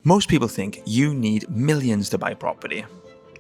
Most people think you need millions to buy property.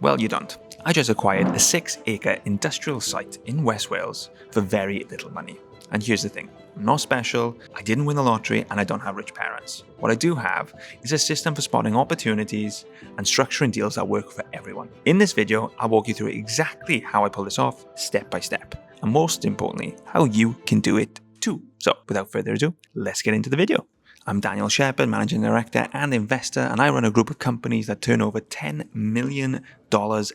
Well, you don't. I just acquired a 6-acre industrial site in West Wales for very little money. And here's the thing, I'm not special, I didn't win the lottery, and I don't have rich parents. What I do have is a system for spotting opportunities and structuring deals that work for everyone. In this video, I'll walk you through exactly how I pull this off, step by step, and most importantly, how you can do it too. So, without further ado, let's get into the video. I'm Daniel Shepherd, Managing Director and Investor, and I run a group of companies that turn over $10 million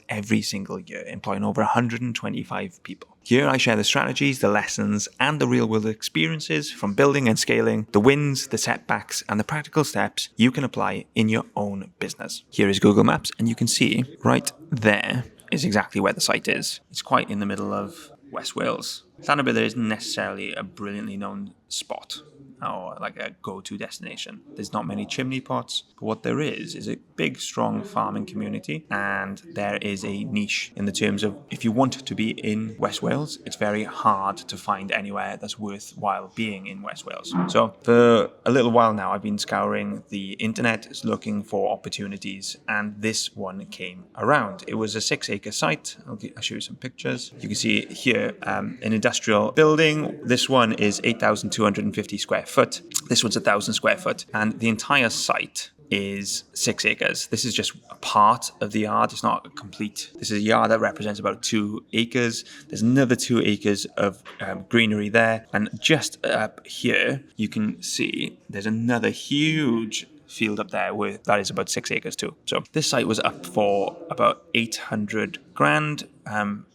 every single year, employing over 125 people. Here I share the strategies, the lessons, and the real-world experiences from building and scaling, the wins, the setbacks, and the practical steps you can apply in your own business. Here is Google Maps, and you can see right there is exactly where the site is. It's quite in the middle of West Wales. Llanrwst isn't necessarily a brilliantly known spot or like a go-to destination. There's not many chimney pots, but what there is a big, strong farming community, and there is a niche in the terms of if you want to be in West Wales, it's very hard to find anywhere that's worthwhile being in West Wales. So for a little while now, I've been scouring the internet looking for opportunities, and this one came around. It was a 6-acre site. I'll show you some pictures. You can see here an industrial building. This one is 8,250 square foot. This one's 1,000 square foot, and the entire site is 6 acres. This is just a part of the yard. It's not a complete. This is a yard that represents about 2 acres. There's another 2 acres of greenery there, and just up here you can see there's another huge field up there that is about 6 acres too. So this site was up for about 800 grand.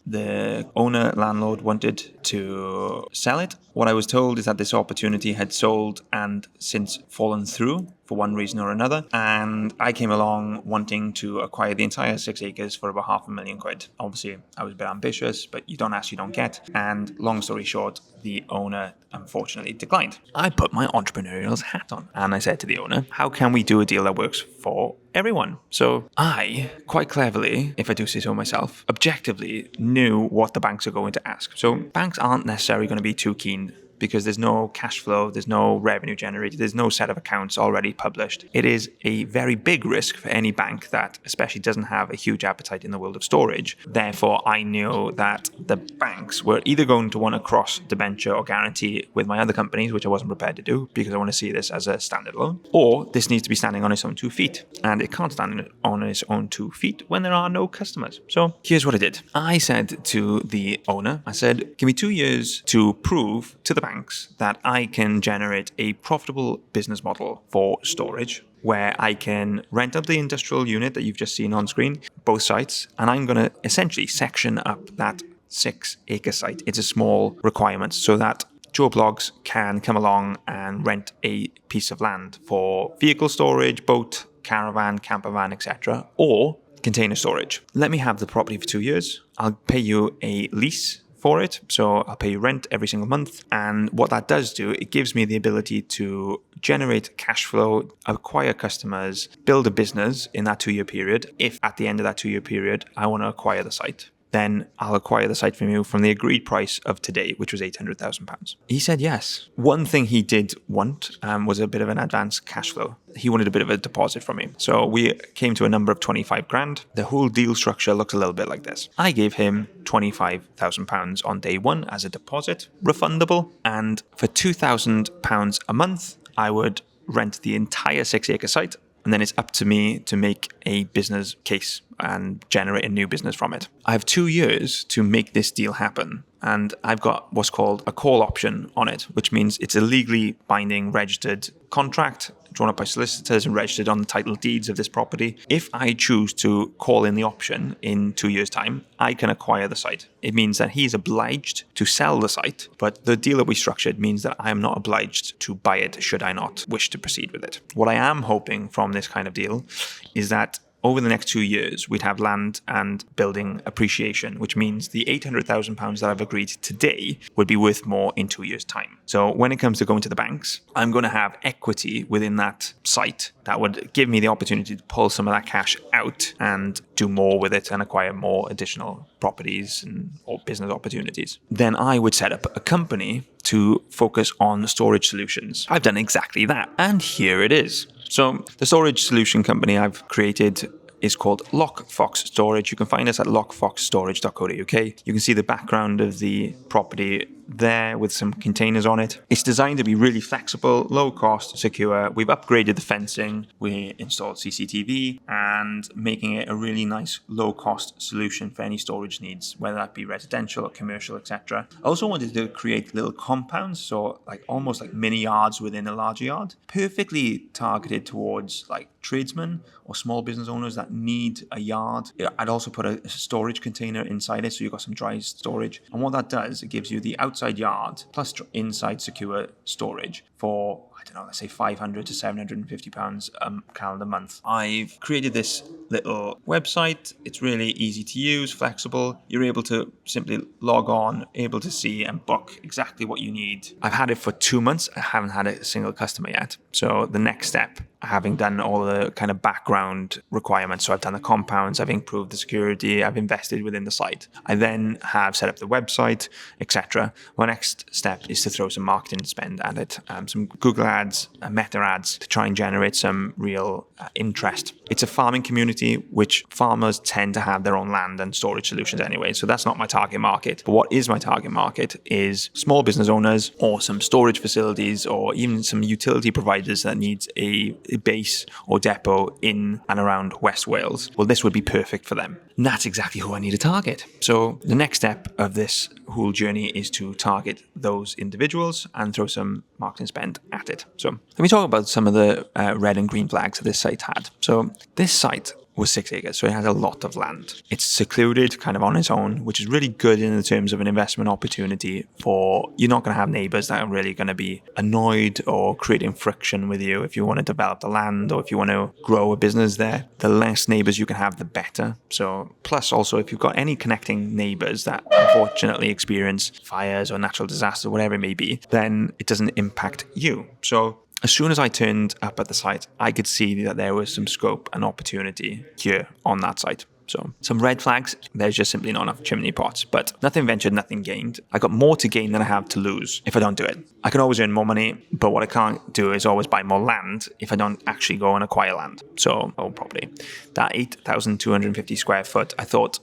The owner, landlord, wanted to sell it. What I was told is that this opportunity had sold and since fallen through for one reason or another. And I came along wanting to acquire the entire 6 acres for about £500,000. Obviously, I was a bit ambitious, but you don't ask, you don't get. And long story short, the owner unfortunately declined. I put my entrepreneurial hat on and I said to the owner, how can we do a deal that works for everyone? So I, quite cleverly, if I do say so myself, objectively knew what the banks are going to ask. So banks aren't necessarily going to be too keen because there's no cash flow, there's no revenue generated, there's no set of accounts already published. It is a very big risk for any bank that especially doesn't have a huge appetite in the world of storage. Therefore, I knew that the banks were either going to want to cross debenture or guarantee with my other companies, which I wasn't prepared to do because I want to see this as a standard loan, or this needs to be standing on its own 2 feet. And it can't stand on its own 2 feet when there are no customers. So here's what I did. I said to the owner, I said, give me 2 years to prove to the banks that I can generate a profitable business model for storage where I can rent out the industrial unit that you've just seen on screen, both sites, and I'm going to essentially section up that 6-acre site. It's a small requirement so that Joe Blogs can come along and rent a piece of land for vehicle storage, boat, caravan, camper van, etc., or container storage. Let me have the property for 2 years. I'll pay you a lease for it. So I'll pay you rent every single month. And what that does do, it gives me the ability to generate cash flow, acquire customers, build a business in that 2-year period. If at the end of that 2-year period, I want to acquire the site, then I'll acquire the site from you from the agreed price of today, which was £800,000. He said yes. One thing he did want was a bit of an advance cash flow. He wanted a bit of a deposit from me. So we came to a number of 25 grand. The whole deal structure looks a little bit like this. I gave him £25,000 on day one as a deposit, refundable. And for £2,000 a month, I would rent the entire 6-acre site. And then it's up to me to make a business case and generate a new business from it. I have 2 years to make this deal happen. And I've got what's called a call option on it, which means it's a legally binding registered contract drawn up by solicitors and registered on the title deeds of this property. If I choose to call in the option in 2 years' time, I can acquire the site. It means that he's obliged to sell the site, but the deal that we structured means that I am not obliged to buy it should I not wish to proceed with it. What I am hoping from this kind of deal is that over the next 2 years, we'd have land and building appreciation, which means the £800,000 that I've agreed today would be worth more in 2 years' time. So when it comes to going to the banks, I'm going to have equity within that site that would give me the opportunity to pull some of that cash out and do more with it and acquire more additional properties or business opportunities. Then I would set up a company to focus on storage solutions. I've done exactly that, and here it is. So the storage solution company I've created is called LockFox Storage. You can find us at lockfoxstorage.co.uk. You can see the background of the property there with some containers on it. It's designed to be really flexible, low cost, secure. We've upgraded the fencing, we installed CCTV, and making it a really nice low cost solution for any storage needs, whether that be residential or commercial, etc. I also wanted to create little compounds, so almost like mini yards within a larger yard, perfectly targeted towards tradesmen or small business owners that need a yard. I'd also put a storage container inside it, so you've got some dry storage. And what that does, it gives you the outside yard plus inside secure storage for, let's say £500 to £750 a calendar month. I've created this little website. It's really easy to use, flexible. You're able to simply log on, able to see and book exactly what you need. I've had it for 2 months. I haven't had a single customer yet. So the next step, having done all the kind of background requirements, so I've done the compounds, I've improved the security, I've invested within the site. I then have set up the website, etc. My next step is to throw some marketing spend at it, some Google ads, Meta ads, to try and generate some real interest. It's a farming community, which farmers tend to have their own land and storage solutions anyway, so that's not my target market. But what is my target market is small business owners or some storage facilities or even some utility providers that needs a base or depot in and around West Wales. Well, this would be perfect for them. And that's exactly who I need to target. So the next step of this whole journey is to target those individuals and throw some marketing spend at it. So let me talk about some of the red and green flags that this site had. So this site was 6 acres, so it has a lot of land. It's secluded kind of on its own, which is really good in the terms of an investment opportunity for, you're not going to have neighbors that are really going to be annoyed or creating friction with you if you want to develop the land or if you want to grow a business there. The less neighbors you can have, the better. So plus also, if you've got any connecting neighbors that unfortunately experience fires or natural disasters, whatever it may be, then it doesn't impact you. So as soon as I turned up at the site, I could see that there was some scope and opportunity here on that site. So some red flags, there's just simply not enough chimney pots, but nothing ventured, nothing gained. I got more to gain than I have to lose if I don't do it. I can always earn more money, but what I can't do is always buy more land if I don't actually go and acquire land. So, property. That 8,250 square foot, I thought,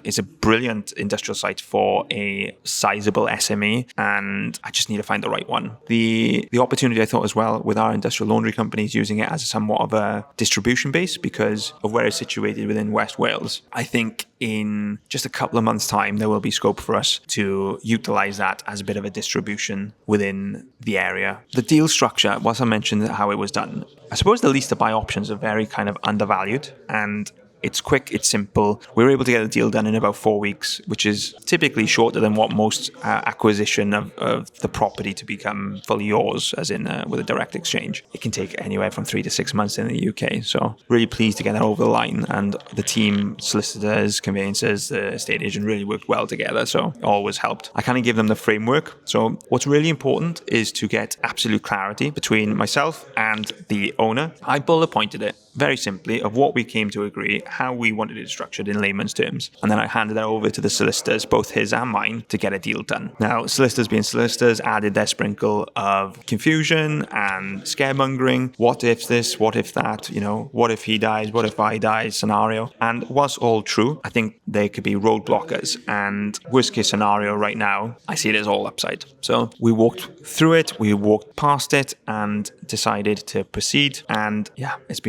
is a brilliant industrial site for a sizable SME, and I just need to find the right one. The opportunity I thought as well with our industrial laundry companies using it as somewhat of a distribution base because of where it's situated within West Wales. I think in just a couple of months' time, there will be scope for us to utilize that as a bit of a distribution within the area. The deal structure, whilst I mentioned how it was done, I suppose the lease to buy options are very kind of undervalued, and it's quick, it's simple. We were able to get a deal done in about 4 weeks, which is typically shorter than what most acquisition of the property to become fully yours, as in with a direct exchange. It can take anywhere from 3 to 6 months in the UK. So really pleased to get that over the line. And the team, solicitors, conveyancers, the estate agent really worked well together. So it always helped. I kind of give them the framework. So what's really important is to get absolute clarity between myself and the owner. I bullet pointed it very simply of what we came to agree, how we wanted it structured in layman's terms. And then I handed that over to the solicitors, both his and mine, to get a deal done. Now, solicitors being solicitors added their sprinkle of confusion and scaremongering. What if this? What if that? What if he dies? What if I die scenario? And whilst all true, I think there could be roadblockers. And worst case scenario right now, I see it as all upside. So we walked through it, we walked past it and decided to proceed. And yeah, it's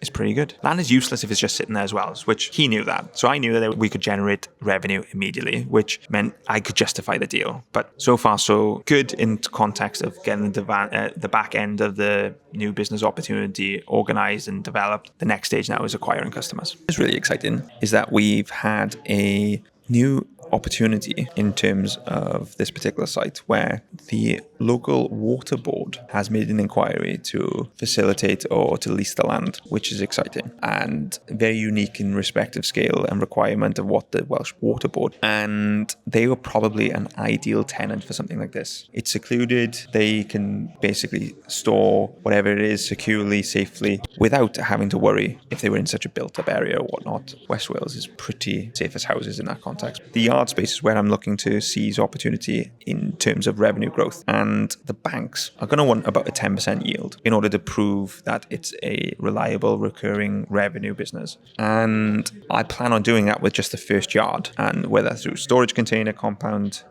pretty good. Land is useless if it's just sitting there as well, which he knew that. So I knew that we could generate revenue immediately, which meant I could justify the deal. But so far, so good in context of getting the back end of the new business opportunity organized and developed. The next stage now is acquiring customers. What's really exciting is that we've had a new opportunity in terms of this particular site where the local water board has made an inquiry to facilitate or to lease the land, which is exciting and very unique in respect of scale and requirement of what the Welsh Water Board. And they were probably an ideal tenant for something like this. It's secluded. They can basically store whatever it is securely, safely, without having to worry if they were in such a built-up area or whatnot. West Wales is pretty safe as houses in that context. The yard hard space is where I'm looking to seize opportunity in terms of revenue growth. And the banks are going to want about a 10% yield in order to prove that it's a reliable, recurring revenue business. And I plan on doing that with just the first yard, and whether through storage container, compound,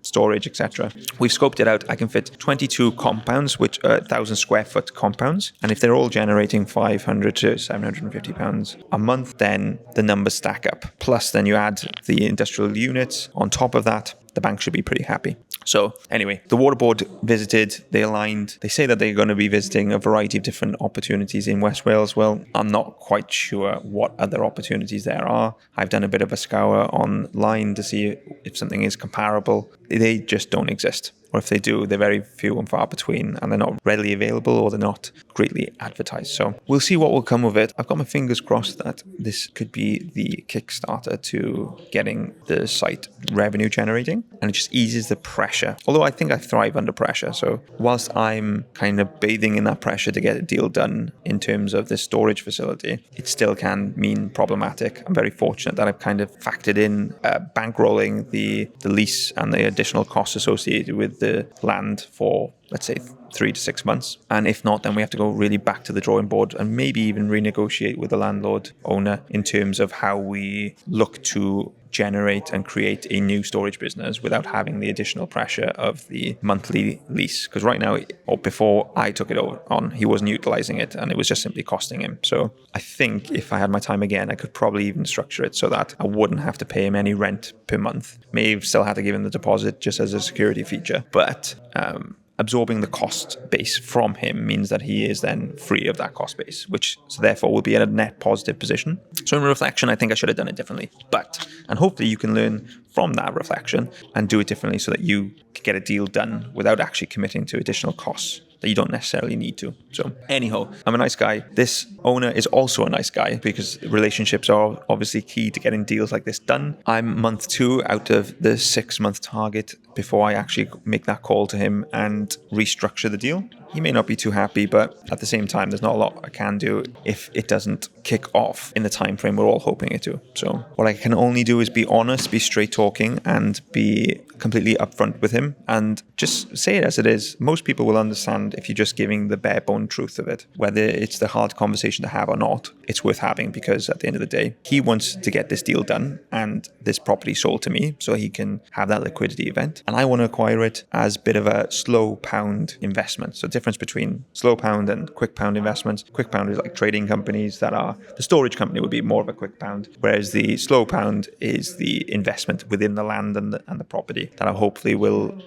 storage, etc. We've scoped it out. I can fit 22 compounds, which are 1,000 square foot compounds. And if they're all generating 500 to 750 pounds a month, then the numbers stack up. Plus, then you add the industrial units on top of that. The bank should be pretty happy. So anyway, the water board visited, they aligned. They say that they're going to be visiting a variety of different opportunities in West Wales. Well, I'm not quite sure what other opportunities there are. I've done a bit of a scour online to see if something is comparable. They just don't exist. Or if they do, they're very few and far between, and they're not readily available, or they're not greatly advertised. So we'll see what will come of it. I've got my fingers crossed that this could be the Kickstarter to getting the site revenue generating, and it just eases the pressure. Although I think I thrive under pressure. So whilst I'm kind of bathing in that pressure to get a deal done in terms of this storage facility, it still can mean problematic. I'm very fortunate that I've kind of factored in bankrolling the lease and the additional costs associated with the land for, let's say, 3 to 6 months. And if not, then we have to go really back to the drawing board and maybe even renegotiate with the landlord owner in terms of how we look to generate and create a new storage business without having the additional pressure of the monthly lease. Because right now, or before I took it on, he wasn't utilizing it, and it was just simply costing him. So I think if I had my time again, I could probably even structure it so that I wouldn't have to pay him any rent per month. May have still had to give him the deposit just as a security feature, but absorbing the cost base from him means that he is then free of that cost base, which so therefore will be in a net positive position. So in reflection, I think I should have done it differently. And hopefully you can learn from that reflection and do it differently so that you can get a deal done without actually committing to additional costs that you don't necessarily need to. So anyhow, I'm a nice guy. This owner is also a nice guy because relationships are obviously key to getting deals like this done. I'm month 2 out of the 6-month target before I actually make that call to him and restructure the deal. He may not be too happy, but at the same time, there's not a lot I can do if it doesn't kick off in the time frame we're all hoping it to. So what I can only do is be honest, be straight talking, and be completely upfront with him and just say it as it is. Most people will understand if you're just giving the bare bone truth of it. Whether it's the hard conversation to have or not, it's worth having, because at the end of the day, he wants to get this deal done and this property sold to me so he can have that liquidity event. And I want to acquire it as a bit of a slow pound investment. So difference between slow pound and quick pound investments. Quick pound is like trading companies that are, the storage company would be more of a quick pound, whereas the slow pound is the investment within the land and the property that I hopefully will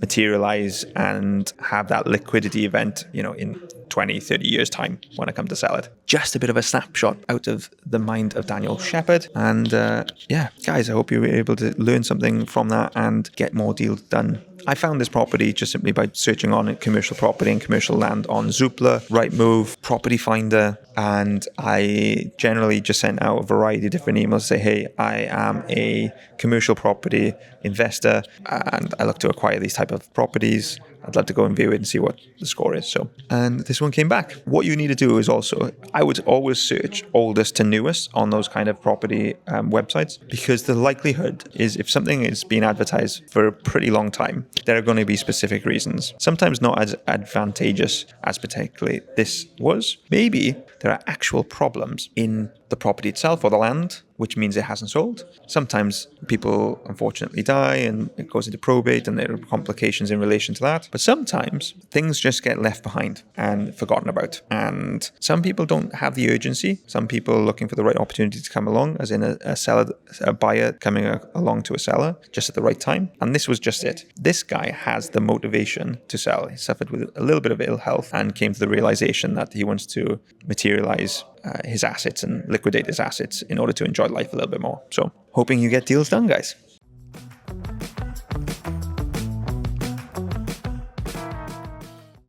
materialize and have that liquidity event, in 20, 30 years time when I come to sell it. Just a bit of a snapshot out of the mind of Daniel Shepherd. And guys, I hope you were able to learn something from that and get more deals done. I found this property just simply by searching on commercial property and commercial land on Zoopla, Rightmove, Property Finder, and I generally just sent out a variety of different emails to say, hey, I am a commercial property investor and I look to acquire these type of properties. I'd love to go and view it and see what the score is. And this one came back. What you need to do is also, I would always search oldest to newest on those kind of property websites, because the likelihood is if something is being advertised for a pretty long time, there are going to be specific reasons. Sometimes not as advantageous as particularly this was. Maybe there are actual problems in the property itself or the land, which means it hasn't sold. Sometimes people unfortunately die and it goes into probate and there are complications in relation to that. But sometimes things just get left behind and forgotten about. And some people don't have the urgency. Some people are looking for the right opportunity to come along, as in a buyer coming along to a seller just at the right time. And this was just it. This guy has the motivation to sell. He suffered with a little bit of ill health and came to the realization that he wants to materialize his assets and liquidate his assets in order to enjoy life a little bit more. So hoping you get deals done, guys.